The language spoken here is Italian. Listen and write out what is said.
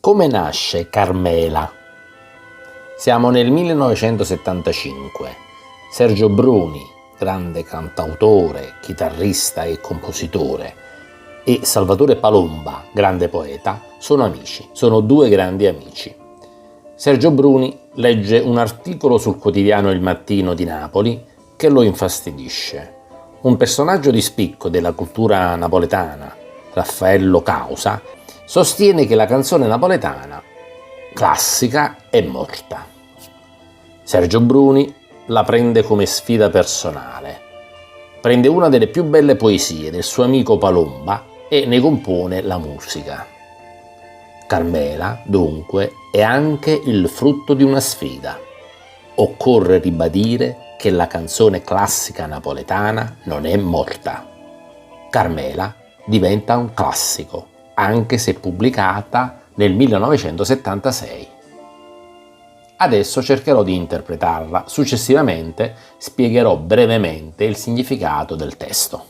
Come nasce Carmela? Siamo nel 1975. Sergio Bruni, grande cantautore, chitarrista e compositore, e Salvatore Palomba, grande poeta, sono amici, sono due grandi amici. Sergio Bruni legge un articolo sul quotidiano Il Mattino di Napoli che lo infastidisce. Un personaggio di spicco della cultura napoletana, Raffaello Causa, sostiene che la canzone napoletana classica è morta. Sergio Bruni la prende come sfida personale. Prende una delle più belle poesie del suo amico Palomba e ne compone la musica. Carmela, dunque, è anche il frutto di una sfida. Occorre ribadire che la canzone classica napoletana non è morta. Carmela diventa un classico, anche se pubblicata nel 1976. Adesso cercherò di interpretarla, successivamente spiegherò brevemente il significato del testo.